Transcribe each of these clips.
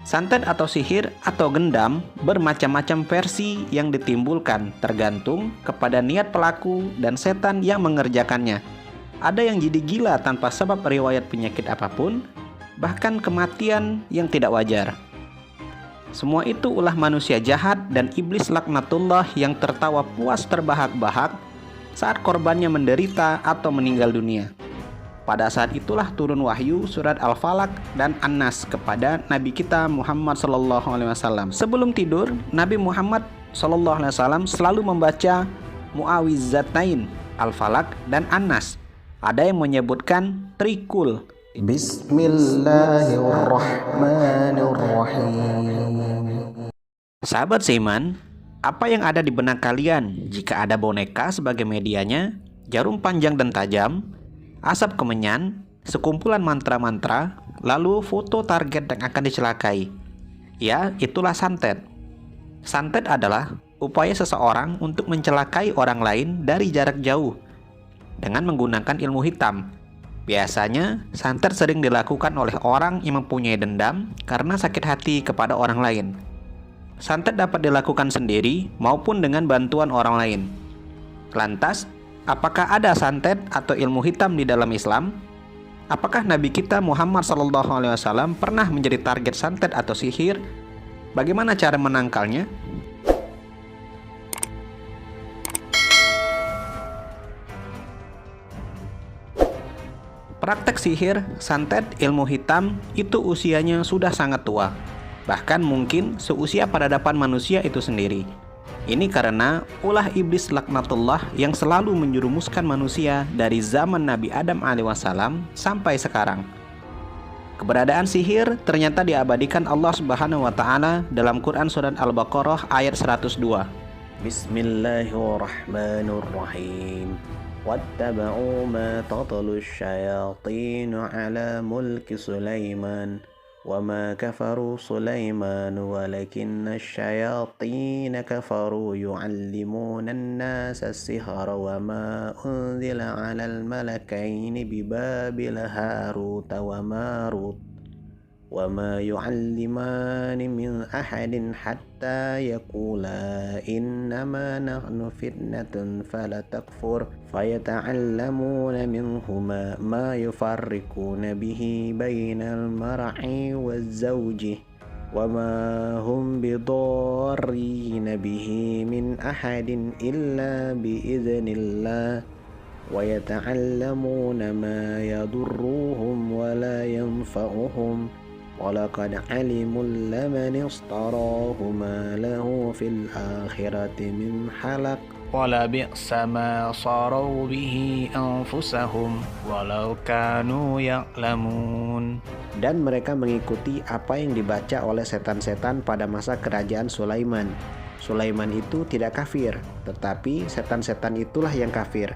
Santet atau sihir atau gendam bermacam-macam versi yang ditimbulkan tergantung kepada niat pelaku dan setan yang mengerjakannya. Ada yang jadi gila tanpa sebab riwayat penyakit apapun, bahkan kematian yang tidak wajar. Semua itu ulah manusia jahat dan iblis laknatullah yang tertawa puas terbahak-bahak saat korbannya menderita atau meninggal dunia. Pada saat itulah turun wahyu surat Al-Falaq dan An-Nas kepada Nabi kita Muhammad SAW. Sebelum tidur, Nabi Muhammad SAW selalu membaca Mu'awwidzatain, Al-Falaq dan An-Nas. Ada yang menyebutkan trikul. Bismillahirrahmanirrahim. Sahabat seiman, apa yang ada di benak kalian jika ada boneka sebagai medianya, jarum panjang dan tajam, asap kemenyan, sekumpulan mantra-mantra, lalu foto target yang akan dicelakai? Ya, itulah santet. Santet adalah upaya seseorang untuk mencelakai orang lain dari jarak jauh dengan menggunakan ilmu hitam. Biasanya, santet sering dilakukan oleh orang yang mempunyai dendam karena sakit hati kepada orang lain. Santet dapat dilakukan sendiri maupun dengan bantuan orang lain. Lantas, apakah ada santet atau ilmu hitam di dalam Islam? Apakah Nabi kita Muhammad SAW pernah menjadi target santet atau sihir? Bagaimana cara menangkalnya? Praktek sihir, santet, ilmu hitam itu usianya sudah sangat tua. Bahkan mungkin seusia peradaban manusia itu sendiri. Ini karena ulah iblis laknatullah yang selalu menjerumuskan manusia dari zaman Nabi Adam alaihissalam sampai sekarang. Keberadaan sihir ternyata diabadikan Allah Subhanahu wa taala dalam Quran surat Al-Baqarah ayat 102. Bismillahirrahmanirrahim. Wattaba'u ma tatlu syayatin ala mulki Sulaiman. وَمَا كَفَرُوا سُلَيْمَانُ وَلَكِنَّ الشَّيَاطِينَ كَفَرُوا يُعَلِّمُونَ النَّاسَ السِّحْرَ وَمَا أُنزِلَ عَلَى الْمَلَكَيْنِ بِبَابِلَ هَارُوتَ وَمَارُوتَ وَمَا يُعَلِّمَانِ مِنْ أَحَدٍ حَتَّى يَقُولَا إِنَّمَا نَحْنُ فِتْنَةٌ فَلَا تَكْفُرْ فَيَتَعَلَّمُونَ مِنْهُمَا مَا يُفَرِّقُونَ بِهِ بَيْنَ الْمَرْءِ وَزَوْجِهِ وَمَا هُمْ بِضَارِّينَ بِهِ مِنْ أَحَدٍ إِلَّا بِإِذْنِ اللَّهِ وَيَتَعَلَّمُونَ مَا يَضُرُّهُمْ وَلَا يَنفَعُهُمْ وَلَقَدْ عَلِمُوا لَمَنِ اشْتَرَاهُ مَا لَهُ فِي الْآخِرَةِ مِنْ خَلَقٍ وَلَبِئْسَ مَا شَرَوْا بِهِ أَنفُسَهُمْ وَلَوْ كَانُوا يَعْلَمُونَ. Dan mereka mengikuti apa yang dibaca oleh setan-setan pada masa kerajaan Sulaiman. Sulaiman itu tidak kafir, tetapi setan-setan itulah yang kafir.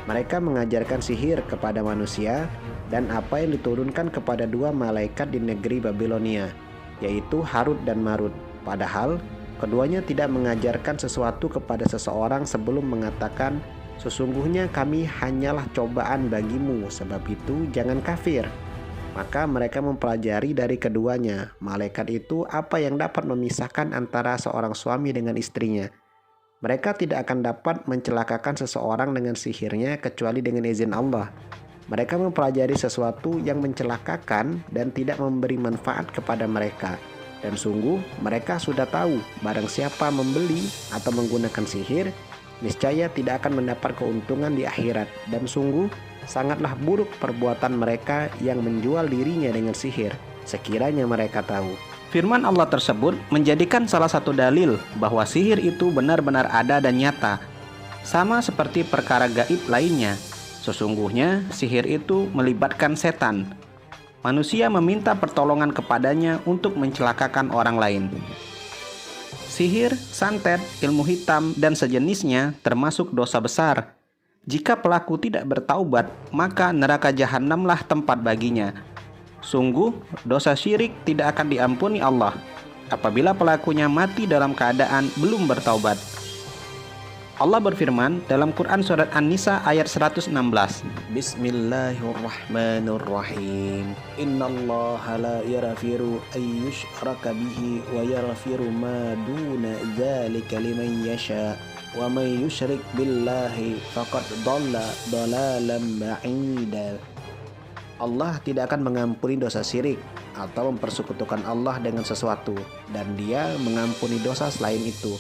Mereka mengajarkan sihir kepada manusia dan apa yang diturunkan kepada dua malaikat di negeri Babilonia, yaitu Harut dan Marut. Padahal keduanya tidak mengajarkan sesuatu kepada seseorang sebelum mengatakan, sesungguhnya kami hanyalah cobaan bagimu, sebab itu jangan kafir. Maka mereka mempelajari dari keduanya, malaikat itu, apa yang dapat memisahkan antara seorang suami dengan istrinya. Mereka tidak akan dapat mencelakakan seseorang dengan sihirnya kecuali dengan izin Allah. Mereka mempelajari sesuatu yang mencelakakan dan tidak memberi manfaat kepada mereka. Dan sungguh mereka sudah tahu barang siapa membeli atau menggunakan sihir, niscaya tidak akan mendapat keuntungan di akhirat. Dan sungguh sangatlah buruk perbuatan mereka yang menjual dirinya dengan sihir, sekiranya mereka tahu. Firman Allah tersebut menjadikan salah satu dalil bahwa sihir itu benar-benar ada dan nyata. Sama seperti perkara gaib lainnya, sesungguhnya sihir itu melibatkan setan. Manusia meminta pertolongan kepadanya untuk mencelakakan orang lain. Sihir, santet, ilmu hitam, dan sejenisnya termasuk dosa besar. Jika pelaku tidak bertaubat, maka neraka jahanamlah tempat baginya. Sungguh, dosa syirik tidak akan diampuni Allah apabila pelakunya mati dalam keadaan belum bertaubat. Allah berfirman dalam Quran surat An-Nisa ayat 116. Bismillahirrahmanirrahim. Innallaha la yaghfiru an yushraka bihi wa yaghfiru ma duna dzalika liman yasha. Wa may yusyrik billahi faqad dhalla dhalalan ba'ida. Allah tidak akan mengampuni dosa syirik atau mempersekutukan Allah dengan sesuatu, dan Dia mengampuni dosa selain itu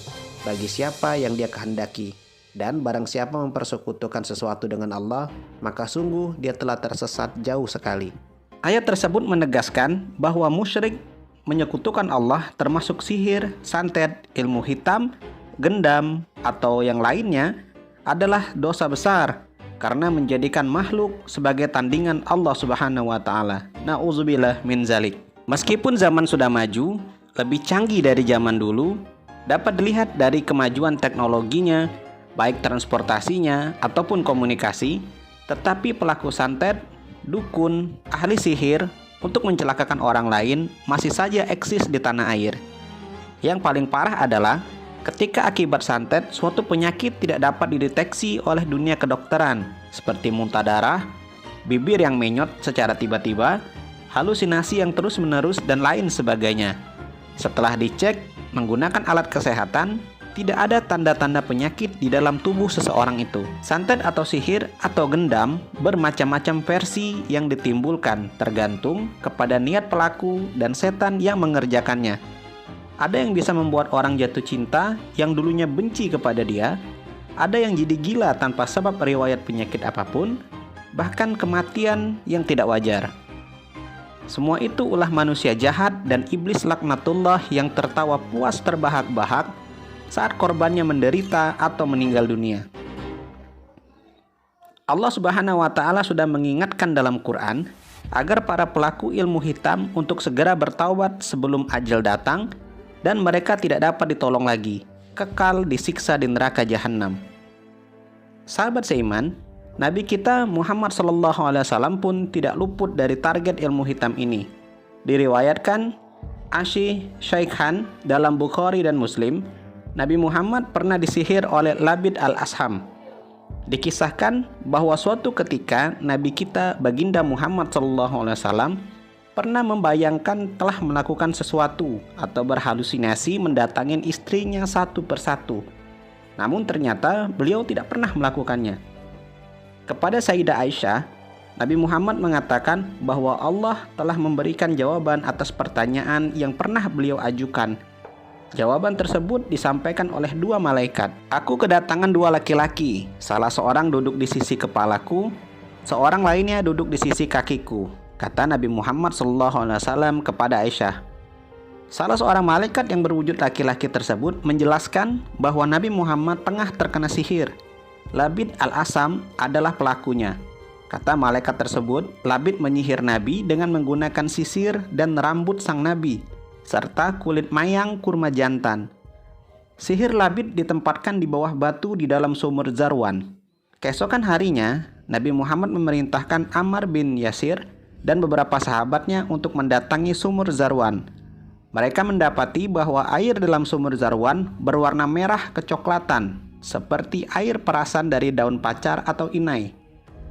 bagi siapa yang Dia kehendaki. Dan barang siapa mempersekutukan sesuatu dengan Allah, maka sungguh dia telah tersesat jauh sekali. Ayat tersebut menegaskan bahwa musyrik menyekutukan Allah termasuk sihir, santet, ilmu hitam, gendam, atau yang lainnya adalah dosa besar karena menjadikan makhluk sebagai tandingan Allah Subhanahu wa taala. Nauzubillah min zalik. Meskipun zaman sudah maju, lebih canggih dari zaman dulu, dapat dilihat dari kemajuan teknologinya, baik transportasinya ataupun komunikasi, tetapi pelaku santet, dukun, ahli sihir untuk mencelakakan orang lain masih saja eksis di tanah air. Yang paling parah adalah ketika akibat santet suatu penyakit tidak dapat dideteksi oleh dunia kedokteran, seperti muntah darah, bibir yang menyot secara tiba-tiba, halusinasi yang terus-menerus, dan lain sebagainya. Setelah dicek menggunakan alat kesehatan, tidak ada tanda-tanda penyakit di dalam tubuh seseorang itu. Santet atau sihir atau gendam bermacam-macam versi yang ditimbulkan tergantung kepada niat pelaku dan setan yang mengerjakannya. Ada yang bisa membuat orang jatuh cinta yang dulunya benci kepada dia, ada yang jadi gila tanpa sebab riwayat penyakit apapun, bahkan kematian yang tidak wajar. Semua itu ulah manusia jahat dan iblis laknatullah yang tertawa puas terbahak-bahak saat korbannya menderita atau meninggal dunia. Allah Subhanahu wa taala sudah mengingatkan dalam Quran agar para pelaku ilmu hitam untuk segera bertaubat sebelum ajal datang dan mereka tidak dapat ditolong lagi, kekal disiksa di neraka jahanam. Sahabat seiman, Nabi kita Muhammad SAW pun tidak luput dari target ilmu hitam ini. Diriwayatkan Shaykhan dalam Bukhari dan Muslim, Nabi Muhammad pernah disihir oleh Labid al-Asham. Dikisahkan bahwa suatu ketika Nabi kita Baginda Muhammad SAW pernah membayangkan telah melakukan sesuatu atau berhalusinasi mendatangin istrinya satu persatu. Namun ternyata beliau tidak pernah melakukannya. Kepada Sayyidah Aisyah, Nabi Muhammad mengatakan bahwa Allah telah memberikan jawaban atas pertanyaan yang pernah beliau ajukan. Jawaban tersebut disampaikan oleh dua malaikat. Aku kedatangan dua laki-laki, salah seorang duduk di sisi kepalaku, seorang lainnya duduk di sisi kakiku, kata Nabi Muhammad SAW kepada Aisyah. Salah seorang malaikat yang berwujud laki-laki tersebut menjelaskan bahwa Nabi Muhammad tengah terkena sihir. Labid al-Asham adalah pelakunya. Kata malaikat tersebut, Labid menyihir Nabi dengan menggunakan sisir dan rambut sang Nabi, serta kulit mayang kurma jantan. Sihir Labid ditempatkan di bawah batu di dalam sumur Zarwan. Keesokan harinya, Nabi Muhammad memerintahkan Ammar bin Yasir dan beberapa sahabatnya untuk mendatangi sumur Zarwan. Mereka mendapati bahwa air dalam sumur Zarwan berwarna merah kecoklatan, seperti air perasan dari daun pacar atau inai.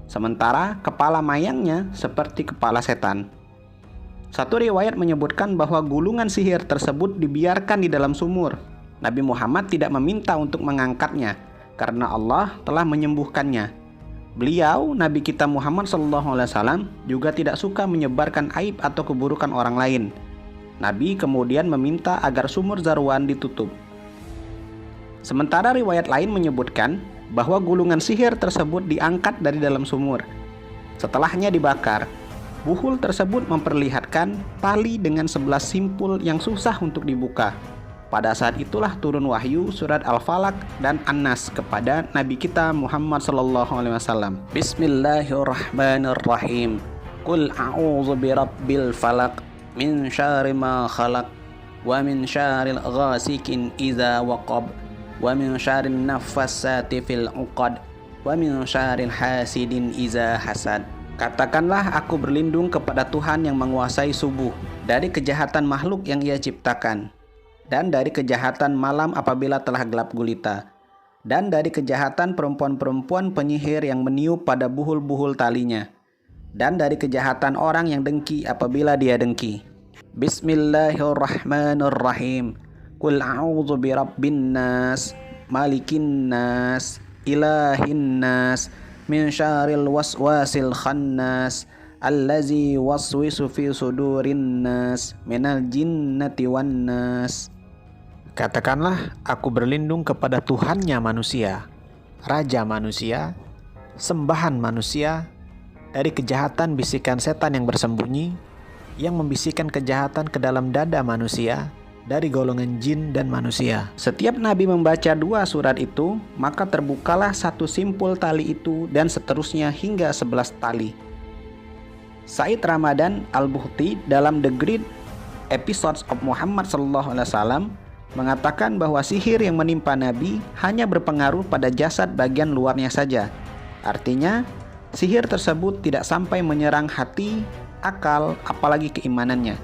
Sementara kepala mayangnya seperti kepala setan. Satu riwayat menyebutkan bahwa gulungan sihir tersebut dibiarkan di dalam sumur. Nabi Muhammad tidak meminta untuk mengangkatnya karena Allah telah menyembuhkannya. Beliau, Nabi kita Muhammad SAW, juga tidak suka menyebarkan aib atau keburukan orang lain. Nabi kemudian meminta agar sumur Zarwan ditutup. Sementara riwayat lain menyebutkan bahwa gulungan sihir tersebut diangkat dari dalam sumur. Setelahnya dibakar. Buhul tersebut memperlihatkan tali dengan 11 simpul yang susah untuk dibuka. Pada saat itulah turun wahyu surat Al-Falaq dan An-Nas kepada Nabi kita Muhammad SAW. Bismillahirrahmanirrahim. Qul a'udzu birabbil falaq min syarri ma khalaq wa min syarril ghasikin idza waqab wa min syarrin naffasati fil 'uqad wa min syarril hasidin iza hasad. Katakanlah, aku berlindung kepada Tuhan yang menguasai subuh, dari kejahatan makhluk yang Ia ciptakan, dan dari kejahatan malam apabila telah gelap gulita, dan dari kejahatan perempuan-perempuan penyihir yang meniup pada buhul-buhul talinya, dan dari kejahatan orang yang dengki apabila dia dengki. Bismillahirrahmanirrahim. Qul a'udzu birabbin nas, malikin nas, ilahin nas, min syarril waswasil khannas, allazi waswisu fi sudurin nas, minal jinnati wan nas. Katakanlah, aku berlindung kepada Tuhannya manusia, Raja manusia, sembahan manusia, dari kejahatan bisikan setan yang bersembunyi, yang membisikkan kejahatan ke dalam dada manusia, dari golongan jin dan manusia. Setiap Nabi membaca 2 surat itu, maka terbukalah satu simpul tali itu dan seterusnya hingga 11 tali. Said Ramadan Al-Buhti dalam The Great Episodes of Muhammad SAW mengatakan bahwa sihir yang menimpa Nabi hanya berpengaruh pada jasad bagian luarnya saja. Artinya, sihir tersebut tidak sampai menyerang hati, akal, apalagi keimanannya.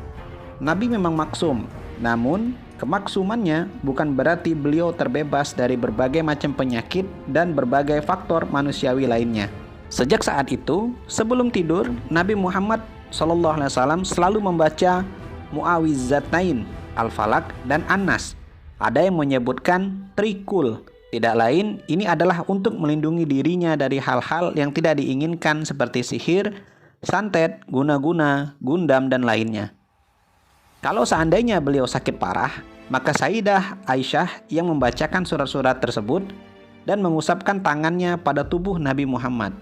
Nabi memang maksum, namun kemaksumannya bukan berarti beliau terbebas dari berbagai macam penyakit dan berbagai faktor manusiawi lainnya. Sejak saat itu, sebelum tidur, Nabi Muhammad SAW selalu membaca Mu'awwidzatain, Al-Falaq, dan An-Nas. Ada yang menyebutkan trikul. Tidak lain, ini adalah untuk melindungi dirinya dari hal-hal yang tidak diinginkan seperti sihir, santet, guna-guna, gundam, dan lainnya. Kalau seandainya beliau sakit parah, maka Sayyidah Aisyah yang membacakan surat-surat tersebut dan mengusapkan tangannya pada tubuh Nabi Muhammad.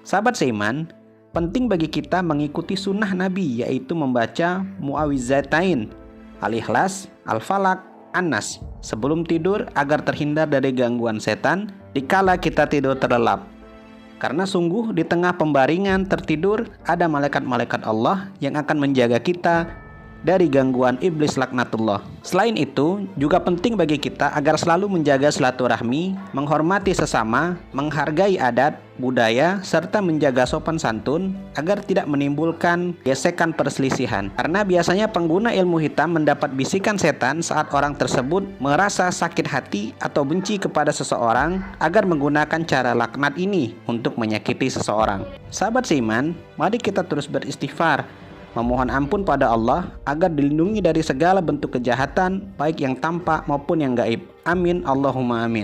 Sahabat seiman, penting bagi kita mengikuti sunnah Nabi, yaitu membaca Mu'awwidzatain, Al-Ikhlas, Al-Falaq, An-Nas sebelum tidur agar terhindar dari gangguan setan dikala kita tidur terlelap. Karena sungguh di tengah pembaringan tertidur ada malaikat-malaikat Allah yang akan menjaga kita dari gangguan iblis laknatullah. Selain itu, juga penting bagi kita agar selalu menjaga silaturahmi, menghormati sesama, menghargai adat, budaya, serta menjaga sopan santun agar tidak menimbulkan gesekan perselisihan. Karena biasanya pengguna ilmu hitam mendapat bisikan setan saat orang tersebut merasa sakit hati atau benci kepada seseorang agar menggunakan cara laknat ini untuk menyakiti seseorang. Sahabat seiman, mari kita terus beristighfar, memohon ampun pada Allah agar dilindungi dari segala bentuk kejahatan, baik yang tampak maupun yang gaib. Amin Allahumma amin.